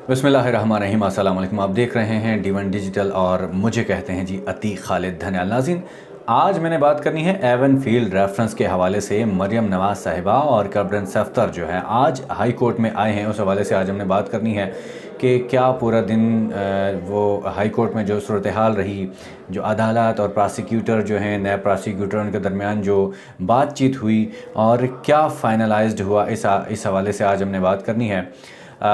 बिस्मिल्लाहिर्रहमानिर्रहीम। अस्सलाम वालेकुम। आप देख रहे हैं D1 डिजिटल और मुझे कहते हैं जी अतीक खालिद धन्याल। नाज़रीन, आज मैंने बात करनी है एवन फील्ड रेफरेंस के हवाले से। मरियम नवाज़ साहिबा और कैप्टन सफ्दर जो है आज हाई कोर्ट में आए हैं, उस हवाले से आज हमने बात करनी है कि क्या पूरा दिन वो हाई कोर्ट में जो सूरत हाल रही, जो अदालत और प्रोसिक्यूटर जो हैं, नए प्रोसिक्यूटर, उनके दरमियान जो बातचीत हुई और क्या फाइनलाइज्ड हुआ, इस हवाले से आज हमने बात करनी है।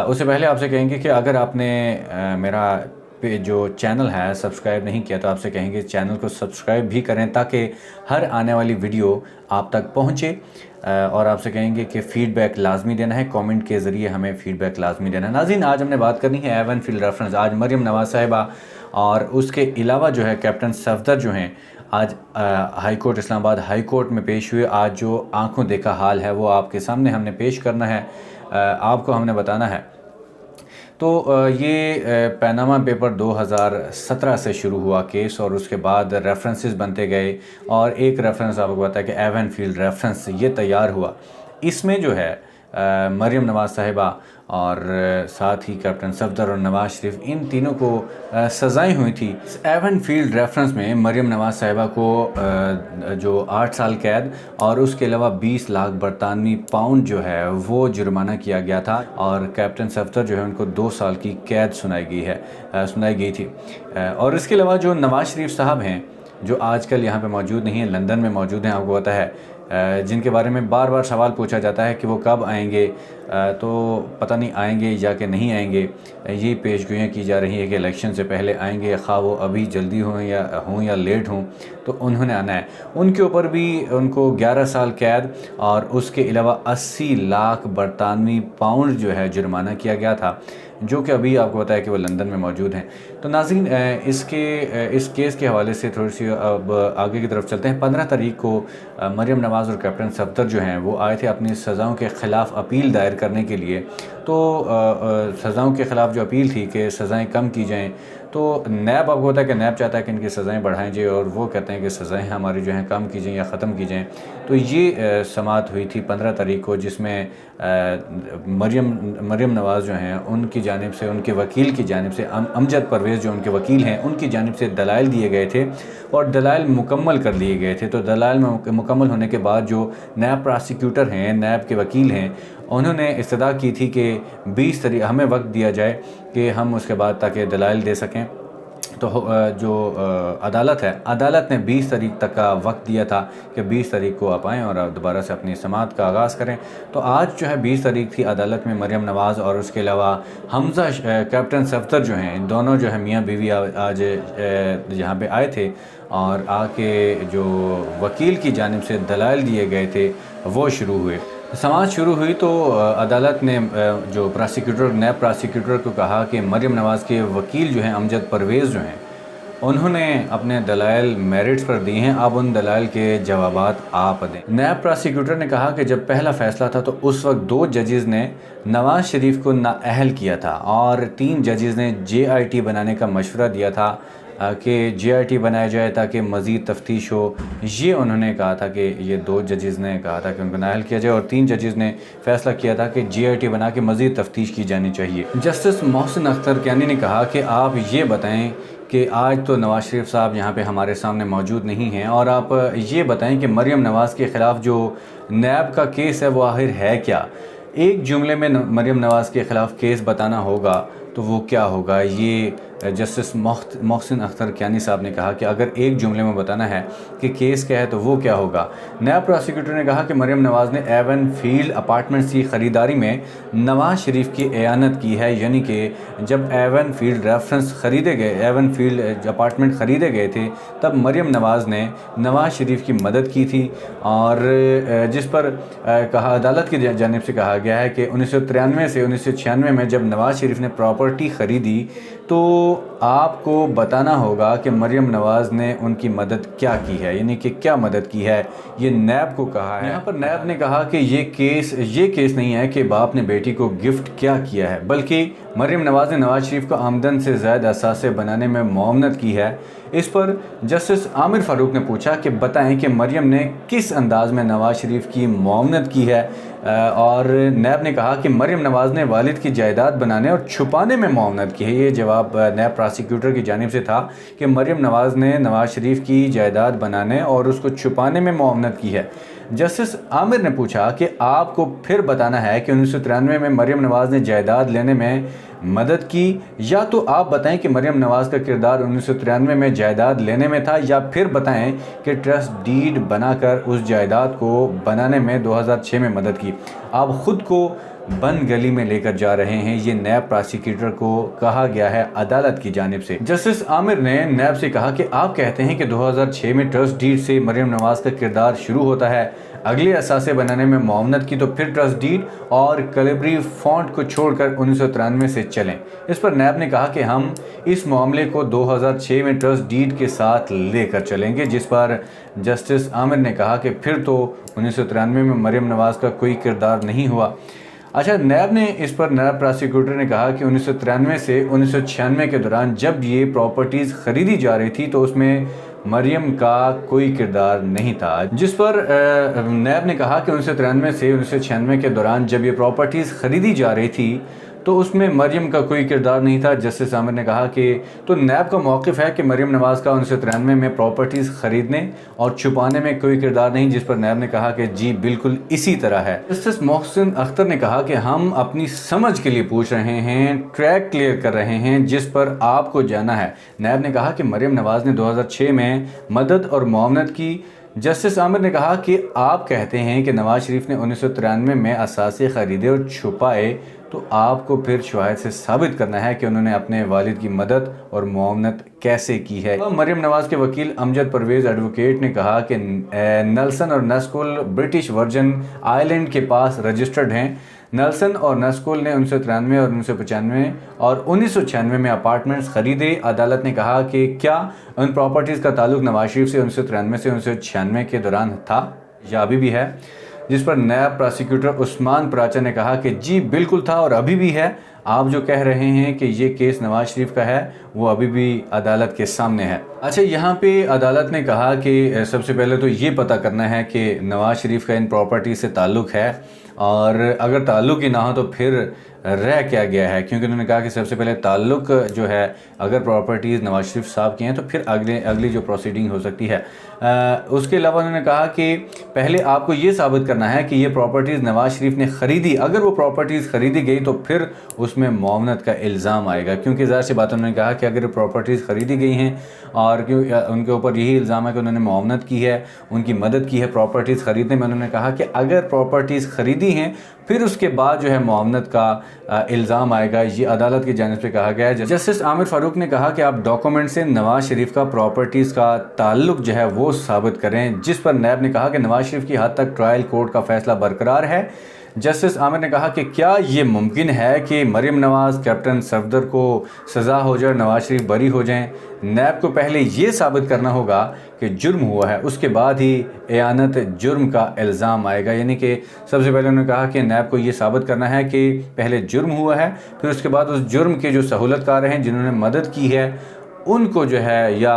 उससे पहले आपसे कहेंगे कि अगर आपने मेरा जो चैनल है सब्सक्राइब नहीं किया तो आपसे कहेंगे चैनल को सब्सक्राइब भी करें ताकि हर आने वाली वीडियो आप तक पहुंचे। और आपसे कहेंगे कि फ़ीडबैक लाजमी देना है, कमेंट के ज़रिए हमें फ़ीडबैक लाजमी देना है। नाज़रीन, आज हमने बात करनी है एवन फील्ड रेफरेंस। आज मरियम नवाज़ साहिबा और उसके अलावा जो है कैप्टन सफ्दर जो हैं आज high court, Islamabad high court में पेश हुए। आज जो आंखों देखा हाल है वो आपके सामने हमने पेश करना है, आपको हमने बताना है। तो ये पैनामा पेपर 2017 से शुरू हुआ केस और उसके बाद रेफरेंसेस बनते गए और एक रेफरेंस आपको पता है कि एवन फील्ड रेफरेंस ये तैयार हुआ। इसमें जो है मरियम नवाज़ साहिबा और साथ ही कैप्टन सफ्दर और नवाज़ शरीफ, इन तीनों को सज़ाएं हुई थी। एवन फील्ड रेफरेंस में मरियम नवाज़ साहिबा को जो 8 साल कैद और उसके अलावा 20 लाख बरतानवी पाउंड जो है वो जुर्माना किया गया था और कैप्टन सफ्दर जो है उनको 2 साल की कैद सुनाई गई थी। और इसके अलावा जो नवाज़ शरीफ साहब हैं जो आजकल यहाँ पे मौजूद नहीं है, लंदन में मौजूद हैं, आपको पता है, जिनके बारे में बार बार सवाल पूछा जाता है कि वो कब आएंगे, तो पता नहीं आएंगे या कि नहीं आएंगे। ये पेशगोइयाँ की जा रही है कि इलेक्शन से पहले आएंगे, खा वो अभी जल्दी हों या लेट हों, तो उन्होंने आना है। उनके ऊपर भी उनको 11 साल कैद और उसके अलावा 80 लाख बरतानवी पाउंड जो है जुर्माना किया गया था, जो कि अभी आपको पता है कि वो लंदन में मौजूद हैं। तो नाज़रीन, इस केस के हवाले से थोड़ी सी अब आगे की तरफ चलते हैं। 15 तारीख को मरियम नवाज़ और कैप्टन सफ्दर जो हैं वो आए थे अपनी सज़ाओं के ख़िलाफ़ अपील दायर करने के लिए। तो सज़ाओं के ख़िलाफ़ जो अपील थी कि सज़ाएँ कम की जाएँ, तो नैब, आपको होता है कि नैब चाहता है कि इनकी सज़ाएँ बढ़ाएँ जाए और वो कहते हैं कि सज़ाएँ हमारी जो हैं कम की जाएँ या ख़त्म की जाएँ। तो ये समाअत हुई थी 15 तारीख को, जिसमें मरियम नवाज़ जो हैं उनकी जानिब से, उनके वकील की जानिब से, अमजद परवेज़ जो उनके वकील हैं उनकी जानिब से दलाइल दिए गए थे और दलाइल मुकम्मल कर लिए गए थे। तो दलाइल मुकम्मल होने के बाद जो नैब प्रोसिक्यूटर हैं, नैब के वकील हैं, उन्होंने इस्तदा की थी कि 20 तारीख हमें वक्त दिया जाए कि हम उसके बाद ताकि दलाइल दे सकें। तो जो अदालत है, अदालत ने 20 तारीख तक का वक्त दिया था कि 20 तारीख को आप आएँ और दोबारा से अपनी समाअत का आगाज़ करें। तो आज जो है 20 तारीख थी। अदालत में मरियम नवाज़ और उसके अलावा हमज़ा कैप्टन सफ्दर जो हैं, इन दोनों जो है मियाँ बीवी आज यहाँ पे आए थे और आके जो वकील की जानिब से दलाइल दिए गए थे वो शुरू हुए। समाअत शुरू हुई तो अदालत ने जो प्रोसिक्यूटर, नैब प्रोसिक्यूटर को कहा कि मरियम नवाज़ के वकील जो हैं अमजद परवेज़ जो हैं उन्होंने अपने दलाइल मेरिट्स पर दिए हैं, अब उन दलाइल के जवाबात आप दें। नैब प्रोसिक्यूटर ने कहा कि जब पहला फ़ैसला था तो उस वक्त 2 जजेज़ ने नवाज़ शरीफ को नाअहल किया था और 3 जजेज़ ने JIT बनाने का मशवरा दिया था कि JIT बनाया जाए ताकि मज़ीद तफ्तीश हो। ये उन्होंने कहा था कि ये 2 जजेज़ ने कहा था कि उनको नाअहल किया जाए और 3 जजेज़ ने फ़ैसला किया था कि JIT बना के मज़ीद तफ्तीश की जानी चाहिए। जस्टिस मोहसिन अख्तर कियानी ने कहा कि आप ये बताएं कि आज तो नवाज़ शरीफ साहब यहाँ पे हमारे सामने मौजूद नहीं हैं और आप ये बताएं कि मरियम नवाज़ के ख़िलाफ़ जो नैब का केस है वो आखिर है क्या। एक जुमले में मरियम नवाज़ के ख़िलाफ़ केस बताना होगा तो वो क्या होगा। ये जस्टिस मोहसिन अख्तर कियानी साहब ने कहा कि अगर एक जुमले में बताना है कि केस क्या है तो वो क्या होगा। नैब प्रोसिक्यूटर ने कहा कि मरियम नवाज़ ने एवन फील्ड अपार्टमेंट्स की ख़रीदारी में नवाज़ शरीफ की एयानत की है, यानी कि जब एवन फील्ड रेफरेंस ख़रीदे गए, एवन फील्ड अपार्टमेंट ख़रीदे गए थे, तब मरियम नवाज़ ने नवाज़ शरीफ की मदद की थी और जिस पर कहा, अदालत की जानिब से कहा गया है कि 1993 से 1996 में जब नवाज़ शरीफ ने प्रॉपर्टी ख़रीदी तो आपको बताना होगा कि मरियम नवाज़ ने उनकी मदद क्या की है, यानी कि क्या मदद की है, ये नैब को कहा है। यहाँ पर नैब ने कहा कि ये केस नहीं है कि बाप ने बेटी को गिफ्ट क्या किया है, बल्कि मरियम नवाज़ ने नवाज़ शरीफ को आमदन से ज़ायद असासे बनाने में मुआवनत की है। इस पर जस्टिस आमिर फ़ारूक ने पूछा कि बताएं कि मरियम ने किस अंदाज़ में नवाज़ शरीफ की मुआवनत की है। और नैब ने कहा कि मरियम नवाज़ ने वालिद की जायदाद बनाने और छुपाने में मुआवनत की है। ये जवाब नैब प्रोसिक्यूटर की जानिब से था कि मरियम नवाज़ ने नवाज़ शरीफ की जायदाद बनाने और उसको छुपाने में मुआवनत की है। जस्टिस आमिर ने पूछा कि आपको फिर बताना है कि 1993 में मरियम नवाज़ ने जायदाद लेने में मदद की, या तो आप बताएं कि मरियम नवाज़ का किरदार 1993 में जायदाद लेने में था, या फिर बताएं कि ट्रस्ट डीड बनाकर उस जायदाद को बनाने में 2006 में मदद की। आप ख़ुद को बंद गली में लेकर जा रहे हैं, ये नैब प्रोसिक्यूटर को कहा गया है अदालत की जानिब से। जस्टिस आमिर ने नैब से कहा कि आप कहते हैं कि 2006 में ट्रस्ट डीड से मरियम नवाज़ का किरदार शुरू होता है, अगले असासे बनाने में मुआवनत की, तो फिर ट्रस्ट डीड और कलिब्री फॉन्ट को छोड़कर 1993 से चलें। इस पर नैब ने कहा कि हम इस मामले को 2006 में ट्रस्ट डीड के साथ लेकर चलेंगे, जिस पर जस्टिस आमिर ने कहा कि फिर तो 1993 में मरियम नवाज़ का कोई किरदार नहीं हुआ। अच्छा, नैब ने इस पर नैब प्रोसिक्यूटर ने कहा कि 1993 से 1996 के दौरान जब ये प्रॉपर्टीज़ ख़रीदी जा रही थी तो उसमें मरियम का कोई किरदार नहीं था, जिस पर नैब ने कहा कि 1993 से 1996 के दौरान जब ये प्रॉपर्टीज़ ख़रीदी जा रही थी तो उसमें मरियम का कोई किरदार नहीं था। जस्टिस आमिर ने कहा कि तो नैब का मौक़िफ़ है कि मरियम नवाज़ का 1993 में प्रॉपर्टीज़ ख़रीदने और छुपाने में कोई किरदार नहीं, जिस पर नैब ने कहा कि जी बिल्कुल इसी तरह है। जस्टिस मोहसिन अख्तर ने कहा कि हम अपनी समझ के लिए पूछ रहे हैं, ट्रैक क्लियर कर रहे हैं जिस पर आपको जाना है। नैब ने कहा कि मरियम नवाज़ ने 2006 में मदद और मुआवनत की। जस्टिस आमिर ने कहा कि आप कहते हैं कि नवाज़ शरीफ ने 1993 में असासे ख़रीदे और छुपाए, तो आपको फिर शवाहिद से साबित करना है कि उन्होंने अपने वालिद की मदद और मुआवनत कैसे की है। मरियम नवाज़ के वकील अमजद परवेज़ एडवोकेट ने कहा कि नेल्सन और नस्कुल ब्रिटिश वर्जन आइलैंड के पास रजिस्टर्ड हैं। नेल्सन और नस्कुल ने 1993 और 1995 और 1996 में अपार्टमेंट्स खरीदे। अदालत ने कहा कि क्या उन प्रॉपर्टीज़ का ताल्लुक नवाज शरीफ से 1993 से 1996 के दौरान था या अभी भी है, जिस पर नैब प्रोसिक्यूटर उस्मान पराचा ने कहा कि जी बिल्कुल था और अभी भी है। आप जो कह रहे हैं कि ये केस नवाज शरीफ का है वो अभी भी अदालत के सामने है। अच्छा, यहाँ पे अदालत ने कहा कि सबसे पहले तो ये पता करना है कि नवाज शरीफ का इन प्रॉपर्टी से ताल्लुक़ है, और अगर ताल्लुक़ ही ना हो तो फिर रह क्या गया है, क्योंकि उन्होंने कहा कि सबसे पहले ताल्लुक़ जो है अगर प्रॉपर्टीज़ नवाज शरीफ साहब की हैं तो फिर अगली जो प्रोसीडिंग हो सकती है। उसके अलावा उन्होंने कहा कि पहले आपको ये साबित करना है कि ये प्रॉपर्टीज़ नवाज शरीफ ने ख़रीदी। अगर वो प्रॉपर्टीज़ ख़रीदी गई तो फिर उसमें मुआवनत का इल्ज़ाम आएगा, क्योंकि ज़ाहिर सी बात उन्होंने कहा कि अगर प्रॉपर्टीज़ ख़रीदी गई हैं और क्यों उनके ऊपर यही इल्ज़ाम है कि उन्होंने मुआवनत की है, उनकी मदद की है प्रॉपर्टीज़ ख़रीदने में। उन्होंने कहा कि अगर प्रॉपर्टीज़ ख़रीदी हैं फिर उसके बाद जो है मुआवनत का इल्ज़ाम आएगा, ये अदालत की जानिब से कहा गया है। जस्टिस आमिर फ़ारूक ने कहा कि आप डॉक्यूमेंट से नवाज शरीफ का प्रॉपर्टीज़ का ताल्लुक़ जो है वो साबित करें, जिस पर नैब ने कहा कि नवाज शरीफ की हद तक ट्रायल कोर्ट का फ़ैसला बरकरार है। जस्टिस आमिर ने कहा कि क्या ये मुमकिन है कि मरियम नवाज़, कैप्टन सफदर को सज़ा हो जाए, नवाज शरीफ बरी हो जाएं? नैब को पहले ये साबित करना होगा कि जुर्म हुआ है, उसके बाद ही एआनत जुर्म का इल्ज़ाम आएगा। यानी कि सबसे पहले उन्होंने कहा कि नैब को ये साबित करना है कि पहले जुर्म हुआ है, फिर उसके बाद उस जुर्म के जो सहूलतकार हैं जिन्होंने मदद की है उनको जो है या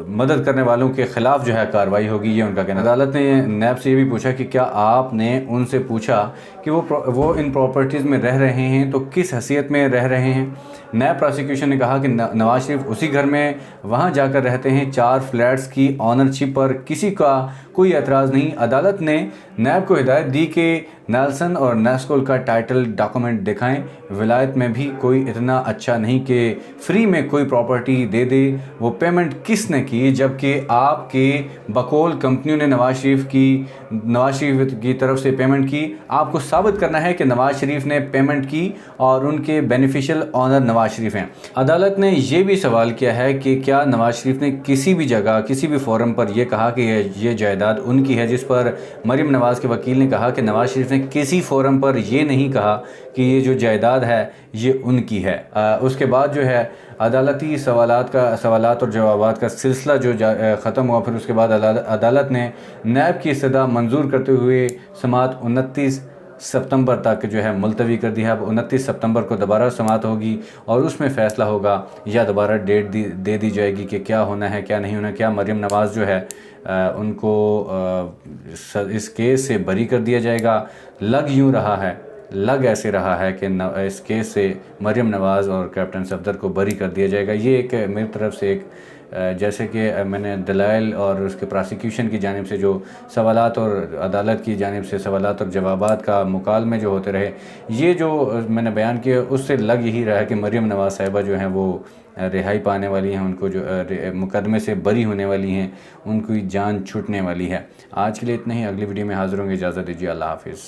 मदद करने वालों के ख़िलाफ़ जो है कार्रवाई होगी, ये उनका कहना। अदालत ने नैब से ये भी पूछा कि क्या आपने उनसे पूछा कि वो इन प्रॉपर्टीज़ में रह रहे हैं तो किस हैसियत में रह रहे हैं? नैब प्रोसिक्यूशन ने कहा कि नवाज शरीफ उसी घर में वहाँ जाकर रहते हैं। 4 फ्लैट्स की ऑनरशिप पर किसी का कोई एतराज़ नहीं। अदालत ने नैब को हिदायत दी कि नेल्सन और नेस्कुल का टाइटल डॉक्यूमेंट दिखाएं। विलायत में भी कोई इतना अच्छा नहीं कि फ्री में कोई प्रॉपर्टी दे दे। वो पेमेंट किसने की, जबकि आपके बकौल कंपनियों ने नवाज शरीफ की तरफ से पेमेंट की। आपको साबित करना है कि नवाज शरीफ ने पेमेंट की और उनके बेनिफिशियल ऑनर नवाज शरीफ हैं। अदालत ने यह भी सवाल किया है कि क्या नवाज शरीफ ने किसी भी जगह, किसी भी फोरम पर यह कहा कि ये जायदाद उनकी है, जिस पर मरियम नवाज़ के वकील ने कहा कि नवाज शरीफ ने किसी फोरम पर यह नहीं कहा कि ये जो जायदाद है ये उनकी है। उसके बाद जो है अदालती सवालात और जवाबात का सिलसिला जो ख़त्म हुआ, फिर उसके बाद अदालत ने नैब की इस्तदा मंजूर करते हुए समाअत 29 सितंबर तक जो है मुलतवी कर दी है। अब 29 सितंबर को दोबारा समाअत होगी और उसमें फ़ैसला होगा या दोबारा डेट दे दी जाएगी कि क्या होना है क्या नहीं होना, क्या मरियम नवाज़ जो है उनको इस केस से बरी कर दिया जाएगा। लग ऐसे रहा है कि इस केस से मरियम नवाज़ और कैप्टन सफदर को बरी कर दिया जाएगा। ये एक मेरी तरफ से एक जैसे कि मैंने दलाइल और उसके प्रोसिक्यूशन की जानिब से जो सवालात और अदालत की जानिब से सवालात और जवाबात का मुकालमे जो होते रहे, ये जो मैंने बयान किया उससे लग यही रहा है कि मरियम नवाज़ साहिबा जो हैं वो रिहाई पाने वाली हैं, उनको जो मुकदमे से बरी होने वाली हैं, उनकी जान छूटने वाली है। आज के लिए इतना ही, अगली वीडियो में हाज़िर होंगे। इजाज़त दीजिए, अल्लाह हाफ़िज़।